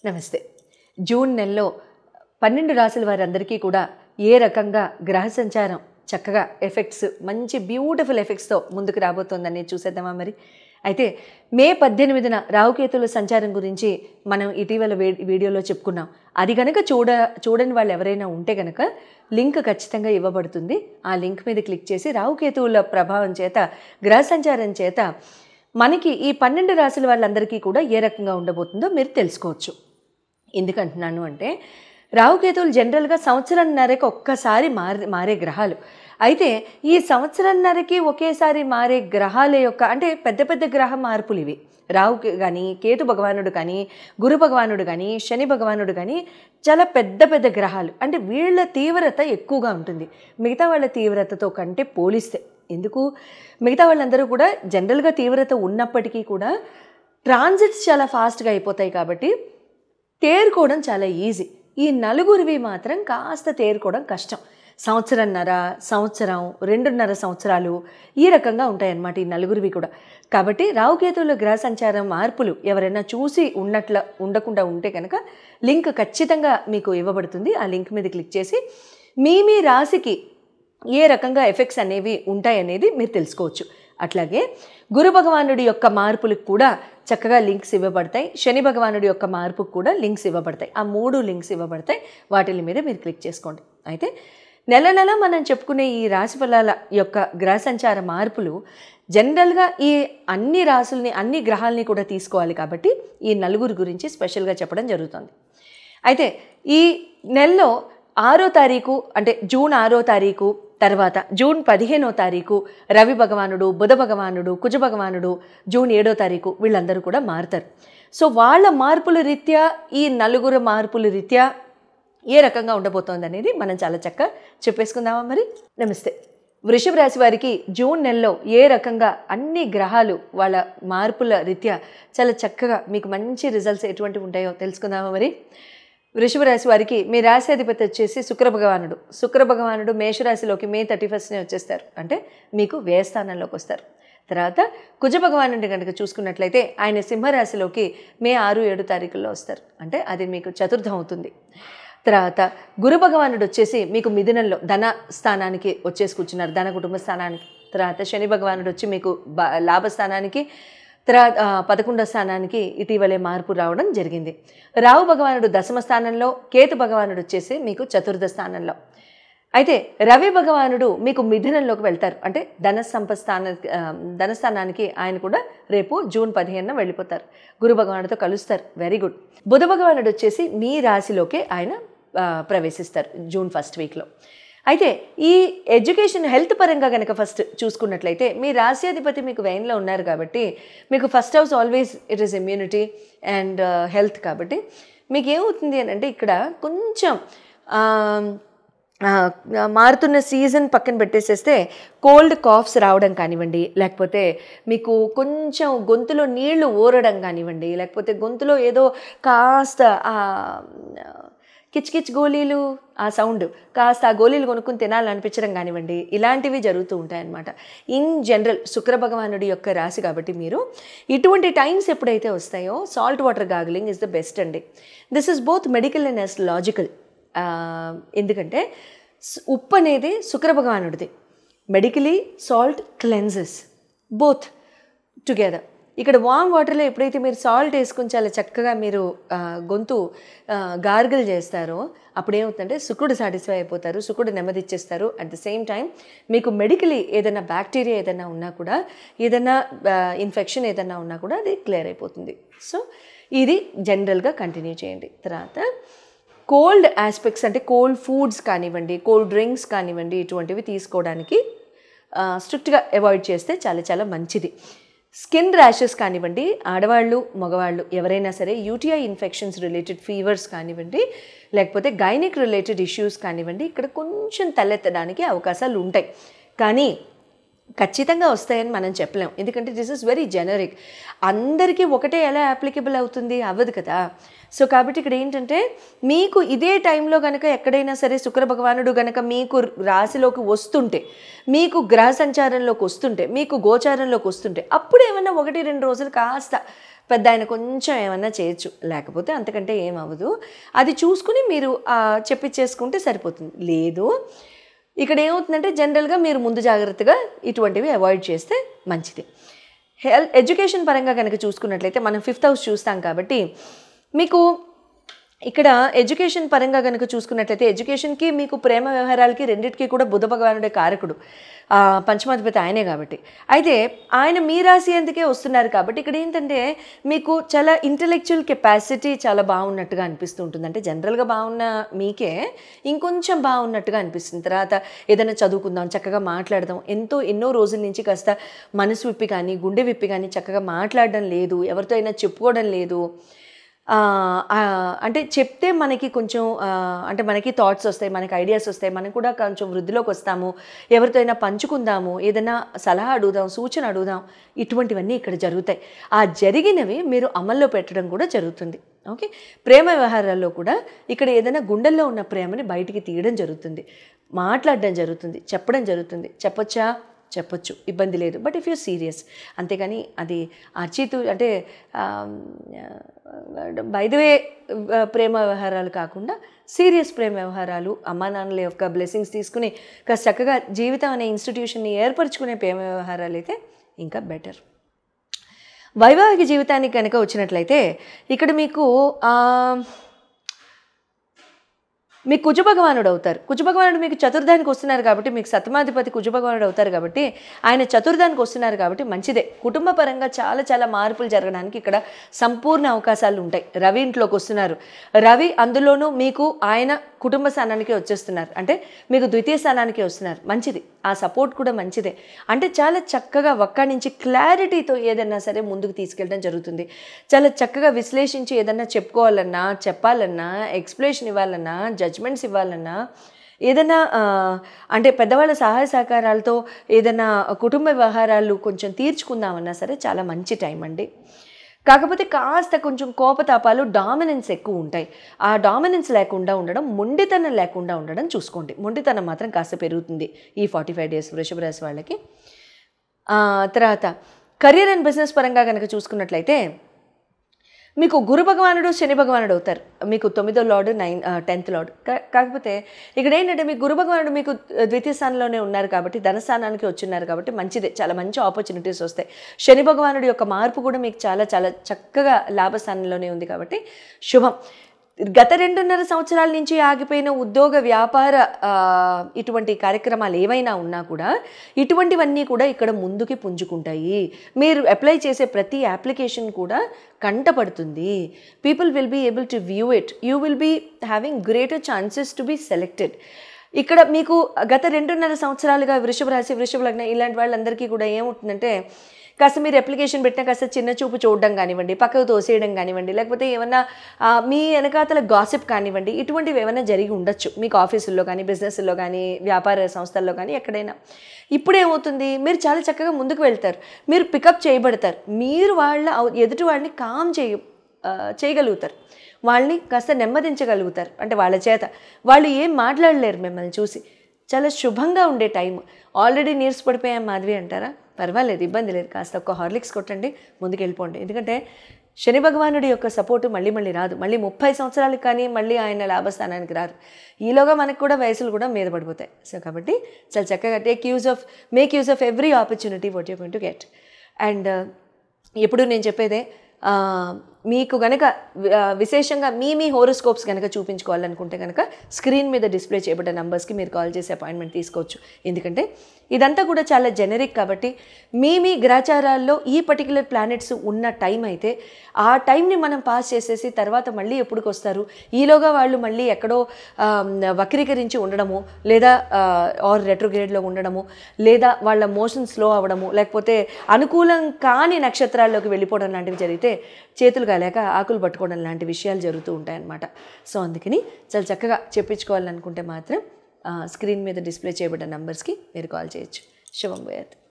నమస్తే. జూన్ నెలలో 12 రాశుల వారందరికీ కూడా ఏ రకంగా గ్రహ సంచారం చక్కగా ఎఫెక్ట్స్ మంచి బ్యూటిఫుల్ ఎఫెక్ట్స్తో ముందుకు రాబోతోందని చూసేద్దామా మరి. అయితే మే 18న రాహుకేతుల సంచారం గురించి మనం ఇటీవల వీడియోలో చెప్పుకున్నాం. అది కనుక చూడని వాళ్ళు ఎవరైనా ఉంటే కనుక లింక్ ఖచ్చితంగా ఇవ్వబడుతుంది. ఆ లింక్ మీద క్లిక్ చేసి రాహుకేతువుల ప్రభావం చేత గ్రహ సంచారం చేత మనకి ఈ 12 రాశుల వాళ్ళందరికీ కూడా ఏ రకంగా ఉండబోతుందో మీరు తెలుసుకోవచ్చు. ఎందుకంటున్నాను అంటే రాహుకేతువులు జనరల్గా సంవత్సరంన్నరకి ఒక్కసారి మారే గ్రహాలు. అయితే ఈ సంవత్సరంన్నరకి ఒకేసారి మారే గ్రహాల యొక్క అంటే పెద్ద పెద్ద గ్రహ మార్పులు ఇవి. రాహుకి కానీ, కేతు భగవానుడు కానీ, గురు భగవానుడు కానీ, శని భగవానుడు కానీ చాలా పెద్ద పెద్ద గ్రహాలు. అంటే వీళ్ళ తీవ్రత ఎక్కువగా ఉంటుంది మిగతా వాళ్ళ తీవ్రతతో కంటే పోలిస్తే. ఎందుకు? మిగతా వాళ్ళందరూ కూడా జనరల్గా తీవ్రత ఉన్నప్పటికీ కూడా ట్రాన్సిట్స్ చాలా ఫాస్ట్గా అయిపోతాయి కాబట్టి తేరుకోవడం చాలా ఈజీ. ఈ నలుగురివి మాత్రం కాస్త తేరుకోవడం కష్టం. సంవత్సరంన్నర, సంవత్సరం, 2.5 సంవత్సరాలు ఈ రకంగా ఉంటాయన్నమాట ఈ నలుగురివి కూడా. కాబట్టి రాహుకేతువుల గ్రహ సంచారం మార్పులు ఎవరైనా చూసి ఉండకుండా ఉంటే కనుక లింక్ ఖచ్చితంగా మీకు ఇవ్వబడుతుంది. ఆ లింక్ మీద క్లిక్ చేసి మీ రాశికి ఏ రకంగా ఎఫెక్ట్స్ అనేవి ఉంటాయనేది మీరు తెలుసుకోవచ్చు. అట్లాగే గురు భగవానుడి యొక్క మార్పులకు కూడా చక్కగా లింక్స్ ఇవ్వబడతాయి. శని భగవానుడి యొక్క మార్పుకు కూడా లింక్స్ ఇవ్వబడతాయి. ఆ 3 లింక్స్ ఇవ్వబడతాయి. వాటి మీద మీరు క్లిక్ చేసుకోండి. అయితే నెల నెల మనం చెప్పుకునే ఈ రాశి ఫలాల యొక్క గ్రహ సంచార మార్పులు జనరల్గా ఈ అన్ని రాశుల్ని అన్ని గ్రహాలని కూడా తీసుకోవాలి కాబట్టి ఈ నలుగురు గురించి స్పెషల్గా చెప్పడం జరుగుతుంది. అయితే ఈ నెలలో 6వ తారీఖు అంటే జూన్ 6వ తారీఖు తర్వాత జూన్ 15వ తారీఖు రవి భగవానుడు, బుధ భగవానుడు, కుజ భగవానుడు, జూన్ 7వ తారీఖు వీళ్ళందరూ కూడా మారుతారు. సో వాళ్ళ మార్పుల రీత్యా ఈ నలుగురు మార్పుల రీత్యా ఏ రకంగా ఉండబోతోంది అనేది మనం చాలా చక్కగా చెప్పేసుకుందామా మరి. నమస్తే. వృషభ రాశి వారికి జూన్ నెలలో ఏ రకంగా అన్ని గ్రహాలు వాళ్ళ మార్పుల రీత్యా చాలా చక్కగా మీకు మంచి రిజల్ట్స్ ఎటువంటి ఉంటాయో తెలుసుకుందామా మరి. వృషభ రాశి వారికి మీ రాశి అధిపతి వచ్చేసి శుక్ర భగవానుడు మేషరాశిలోకి మే 31నే వచ్చేస్తారు. అంటే మీకు వ్యయస్థానంలోకి వస్తారు. తర్వాత కుజ భగవానుడి కనుక చూసుకున్నట్లయితే ఆయన సింహరాశిలోకి మే 6-7 తారీఖుల్లో వస్తారు. అంటే అది మీకు చతుర్థం అవుతుంది. తర్వాత గురు భగవానుడు వచ్చేసి మీకు మిథునంలో ధన స్థానానికి వచ్చేసి కూర్చున్నారు, ధన కుటుంబ స్థానానికి. తర్వాత శని భగవానుడు వచ్చి మీకు లాభస్థానానికి, తర్వాత 11వ స్థానానికి ఇటీవలే మార్పు రావడం జరిగింది. రాహు భగవానుడు దశమ స్థానంలో, కేతు భగవానుడు వచ్చేసి మీకు చతుర్థ స్థానంలో. అయితే రవి భగవానుడు మీకు మిథునంలోకి వెళ్తారు. అంటే ధనస్థానానికి ఆయన కూడా రేపు జూన్ 15న వెళ్ళిపోతారు. గురు భగవానుడితో కలుస్తారు. Very good. బుధ భగవానుడు వచ్చేసి మీ రాశిలోకే ఆయన ప్రవేశిస్తారు జూన్ 1st వీక్లో. అయితే ఈ ఎడ్యుకేషన్ హెల్త్ పరంగా కనుక ఫస్ట్ చూసుకున్నట్లయితే మీ రాశ్యాధిపతి మీకు వ్యయంలో ఉన్నారు కాబట్టి మీకు first house always it is immunity and health. కాబట్టి మీకు ఏమవుతుంది అని అంటే ఇక్కడ కొంచెం మారుతున్న సీజన్ పక్కన పెట్టేసేస్తే కోల్డ్ కాఫ్స్ రావడం కానివ్వండి, లేకపోతే మీకు కొంచెం గొంతులో నీళ్లు ఊరడం కానివ్వండి, లేకపోతే గొంతులో ఏదో కాస్త కిచ్ గోళీలు ఆ సౌండ్ కాస్త ఆ గోళీలు కొనుక్కుని తినాలనిపించడం కానివ్వండి, ఇలాంటివి జరుగుతూ ఉంటాయన్నమాట. ఇన్ జనరల్ శుక్ర భగవానుడి యొక్క రాశి కాబట్టి మీరు ఇటువంటి టైమ్స్ ఎప్పుడైతే వస్తాయో salt water gargling is the best అండి. This is both medical and logical. ఎందుకంటే ఉప్పు అనేది శుక్ర భగవానుడిది. Medically salt cleanses both together. ఇక్కడ వామ్ వాటర్లో ఎప్పుడైతే మీరు సాల్ట్ వేసుకుని చాలా చక్కగా మీరు గొంతు గార్గిల్ చేస్తారో అప్పుడు ఏమవుతుందంటే శుక్రుడు సాటిస్ఫై అయిపోతారు, శుక్రుడు నెమ్మదిచ్చేస్తారు. అట్ ద సేమ్ టైం మీకు మెడికలీ ఏదైనా బ్యాక్టీరియా ఏదైనా ఉన్నా కూడా, ఏదైనా ఇన్ఫెక్షన్ ఏదైనా ఉన్నా కూడా అది క్లియర్ అయిపోతుంది. సో ఇది జనరల్గా కంటిన్యూ చేయండి. తర్వాత కోల్డ్ ఆస్పెక్ట్స్ అంటే కోల్డ్ ఫుడ్స్ కానివ్వండి, కోల్డ్ డ్రింక్స్ కానివ్వండి, ఇటువంటివి తీసుకోవడానికి స్ట్రిక్ట్గా అవాయిడ్ చేస్తే చాలా చాలా మంచిది. స్కిన్ ర్యాషెస్ కానివ్వండి, ఆడవాళ్ళు మగవాళ్ళు ఎవరైనా సరే యూటీఐ ఇన్ఫెక్షన్స్ రిలేటెడ్ ఫీవర్స్ కానివ్వండి, లేకపోతే గైనిక్ రిలేటెడ్ ఇష్యూస్ కానివ్వండి, ఇక్కడ కొంచెం తలెత్తడానికి అవకాశాలు ఉంటాయి. కానీ ఖచ్చితంగా వస్తాయని మనం చెప్పలేం. ఎందుకంటే దిస్ ఇస్ వెరీ జెనరిక్. అందరికీ ఒకటే ఎలా అప్లికబుల్ అవుతుంది? అవ్వదు కదా. సో కాబట్టి ఇక్కడ ఏంటంటే మీకు ఇదే టైంలో కనుక ఎక్కడైనా సరే శుక్ర భగవానుడు కనుక మీకు రాశిలోకి వస్తుంటే, మీకు గ్రహ సంచారంలోకి వస్తుంటే, మీకు గోచారంలోకి వస్తుంటే, అప్పుడు ఏమన్నా 1-2 రోజులు కాస్త పెద్ద ఆయన కొంచెం ఏమన్నా చేయొచ్చు. లేకపోతే అంతకంటే ఏమవ్వదు. అది చూసుకుని మీరు చెప్పించేసుకుంటే సరిపోతుంది. లేదు ఇక్కడ ఏమవుతుందంటే జనరల్గా మీరు ముందు జాగ్రత్తగా ఇటువంటివి అవాయిడ్ చేస్తే మంచిది. ఎడ్యుకేషన్ పరంగా కనుక చూసుకున్నట్లయితే మనం 5th హౌస్ చూస్తాం కాబట్టి మీకు ఇక్కడ ఎడ్యుకేషన్ పరంగా కనుక చూసుకున్నట్లయితే ఎడ్యుకేషన్కి మీకు ప్రేమ వ్యవహారాలకి రెండింటికి కూడా బుధ భగవానుడే కారకుడు. పంచమాధిపతి ఆయనే కాబట్టి. అయితే ఆయన మీ రాశి అందుకే వస్తున్నారు కాబట్టి ఇక్కడ ఏంటంటే మీకు చాలా ఇంటలెక్చువల్ కెపాసిటీ చాలా బాగున్నట్టుగా అనిపిస్తూ ఉంటుంది. అంటే జనరల్గా బాగున్న మీకే ఇంకొంచెం బాగున్నట్టుగా అనిపిస్తుంది. తర్వాత ఏదైనా చదువుకుందాం, చక్కగా మాట్లాడదాం, ఎన్నో రోజుల నుంచి కాస్త మనసు విప్పి కానీ గుండె విప్పి కానీ చక్కగా మాట్లాడడం లేదు, ఎవరితో అయినా చెప్పుకోవడం లేదు. అంటే చెప్తే మనకి కొంచెం అంటే మనకి థాట్స్ వస్తాయి, మనకి ఐడియాస్ వస్తాయి, మనం కూడా కొంచెం వృద్ధిలోకి వస్తాము, ఎవరితో అయినా పంచుకుందాము, ఏదైనా సలహా అడుగుదాం, సూచన అడుగుదాం, ఇటువంటివన్నీ ఇక్కడ జరుగుతాయి. ఆ జరిగినవి మీరు అమల్లో పెట్టడం కూడా జరుగుతుంది. ఓకే. ప్రేమ వ్యవహారాల్లో కూడా ఇక్కడ ఏదైనా గుండెల్లో ఉన్న ప్రేమని బయటికి తీయడం జరుగుతుంది, మాట్లాడడం జరుగుతుంది, చెప్పడం జరుగుతుంది. చెప్పొచ్చు, ఇబ్బంది లేదు. బట్ ఇఫ్ యూ సీరియస్, అంతేగాని అది అర్చితూ అంటే బై ద వే ప్రేమ వ్యవహారాలు కాకుండా సీరియస్ ప్రేమ వ్యవహారాలు, అమ్మా నాన్నల యొక్క బ్లెస్సింగ్స్ తీసుకుని కాస్త చక్కగా జీవితం అనే ఇన్స్టిట్యూషన్ని ఏర్పరచుకునే ప్రేమ వ్యవహారాలు అయితే ఇంకా బెటర్. వైవాహిక జీవితానికి కనుక వచ్చినట్లయితే ఇక్కడ మీకు కుజభగవానుడు అవుతారు. కుజభగవానుడు మీకు చతుర్థానికి వస్తున్నారు కాబట్టి, మీకు సప్తమాధిపతి కుజభగవానుడు అవుతారు కాబట్టి, ఆయన చతుర్థానికి వస్తున్నారు కాబట్టి మంచిదే. కుటుంబ పరంగా చాలా చాలా మార్పులు జరగడానికి ఇక్కడ సంపూర్ణ అవకాశాలు ఉంటాయి. రవి ఇంట్లోకి వస్తున్నారు. రవి అందులోనూ మీకు ఆయన కుటుంబ స్థానానికి వచ్చేస్తున్నారు, అంటే మీకు ద్వితీయ స్థానానికి వస్తున్నారు. మంచిది, ఆ సపోర్ట్ కూడా మంచిదే. అంటే చాలా చక్కగా ఒక్కడి నుంచి క్లారిటీతో ఏదన్నా సరే ముందుకు తీసుకెళ్ళడం జరుగుతుంది. చాలా చక్కగా విశ్లేషించి ఏదన్నా చెప్పుకోవాలన్నా, చెప్పాలన్నా, ఎక్స్ప్లెనేషన్ ఇవ్వాలన్నా, జడ్జ్మెంట్స్ ఇవ్వాలన్నా, ఏదైనా అంటే పెద్దవాళ్ళ సహాయ సహకారాలతో ఏదైనా కుటుంబ వ్యవహారాలు కొంచెం తీర్చుకుందామన్నా సరే చాలా మంచి టైం అండి. కాకపోతే కాస్త కొంచెం కోపతాపాలు, డామినెన్స్ ఎక్కువ ఉంటాయి. ఆ డామినెన్స్ లేకుండా ఉండడం, మొండితనం లేకుండా ఉండడం చూసుకోండి. మొండితనం మాత్రం కాస్త పెరుగుతుంది ఈ 45 days వృషభ రాశి వాళ్ళకి. తర్వాత కెరీర్ అండ్ బిజినెస్ పరంగా కనుక చూసుకున్నట్లయితే మీకు గురు భగవానుడు శని భగవానుడు అవుతారు. మీకు 9వ లార్డ్ 10th లార్డ్. కాకపోతే ఇక్కడ ఏంటంటే మీకు గురు భగవానుడు మీకు ద్వితీయ స్థానంలోనే ఉన్నారు కాబట్టి, ధనస్థానానికి వచ్చిన్నారు కాబట్టి మంచిదే, చాలా మంచి ఆపర్చునిటీస్ వస్తాయి. శని భగవానుడి యొక్క మార్పు కూడా మీకు చాలా చాలా చక్కగా లాభస్థానంలోనే ఉంది కాబట్టి శుభం. గత 2.5 సంవత్సరాల నుంచి ఆగిపోయిన ఉద్యోగ వ్యాపార ఇటువంటి కార్యక్రమాలు ఏవైనా ఉన్నా కూడా ఇటువంటివన్నీ కూడా ఇక్కడ ముందుకి పుంజుకుంటాయి. మీరు అప్లై చేసే ప్రతి అప్లికేషన్ కూడా కంటపడుతుంది. People will be able to view it. You will be having greater chances to be selected. ఇక్కడ మీకు గత 2.5 సంవత్సరాలుగా వృషభ రాశి, వృషభ లగ్నం ఇలాంటి వాళ్ళందరికీ కూడా ఏముంటుందంటే కాస్త మీరు అప్లికేషన్ పెట్టినా కాస్త చిన్న చూపు చూడడం కానివ్వండి, పక్కకు తోసేయడం కానివ్వండి, లేకపోతే ఏమన్నా మీ వెనకాతల గాసిప్ కానివ్వండి, ఇటువంటివి ఏమైనా జరిగి ఉండొచ్చు మీకు ఆఫీసుల్లో కానీ, బిజినెస్లో కానీ, వ్యాపార సంస్థల్లో కానీ ఎక్కడైనా. ఇప్పుడు ఏమవుతుంది, మీరు చాలా చక్కగా ముందుకు వెళ్తారు, మీరు పికప్ చేయబడతారు, మీరు ఎదుటి వాళ్ళని కామ్ చేయగలుగుతారు, వాళ్ళని కాస్త నెమ్మదించగలుగుతారు. అంటే వాళ్ళ చేత వాళ్ళు ఏం మాట్లాడలేరు మిమ్మల్ని చూసి. చాలా శుభంగా ఉండే టైం. ఆల్రెడీ నీరస పడిపోయాం మాధవి అంటారా, పర్వాలేదు, ఇబ్బంది లేదు, కాస్త ఒక్క హార్లిక్స్ కొట్టండి, ముందుకు వెళ్ళిపోండి. ఎందుకంటే శని భగవానుడి యొక్క సపోర్టు మళ్ళీ రాదు. మళ్ళీ 30 సంవత్సరాలకు కానీ మళ్ళీ ఆయన లాభస్థానానికి రారు. ఈలోగా మనకు కూడా వయసులు కూడా మీద పడిపోతాయి. సో కాబట్టి చాలా చక్కగా make use of every opportunity what you going to get. And ఎప్పుడు నేను చెప్పేదే, మీకు కనుక విశేషంగా మీ హోరోస్కోప్స్ కనుక చూపించుకోవాలనుకుంటే కనుక స్క్రీన్ మీద డిస్ప్లే చేయబడ్డ నంబర్స్కి మీరు కాల్ చేసి అపాయింట్మెంట్ తీసుకోవచ్చు. ఎందుకంటే ఇదంతా కూడా చాలా జెనరిక్ కాబట్టి మీ గ్రహచారాల్లో ఈ పర్టికులర్ ప్లానెట్స్ ఉన్న టైం అయితే ఆ టైంని మనం పాస్ చేసేసి తర్వాత మళ్ళీ ఎప్పుడుకి వస్తారు, ఈలోగా వాళ్ళు మళ్ళీ ఎక్కడో వక్రీకరించి ఉండడము, లేదా రెట్రోగ్రేడ్లో ఉండడము, లేదా వాళ్ళ మోషన్ స్లో అవ్వడము, లేకపోతే అనుకూలం కాని నక్షత్రాల్లోకి వెళ్ళిపోవడం లాంటివి జరిగితే చేతులు కాలేక ఆకులు పట్టుకోవడం లాంటి విషయాలు జరుగుతూ ఉంటాయన్నమాట. సో అందుకని చాలా చక్కగా చెప్పించుకోవాలనుకుంటే మాత్రం స్క్రీన్ మీద డిస్ప్లే చేయబడ్డ నంబర్స్కి మీరు కాల్ చేయొచ్చు. శుభం భూయాత్.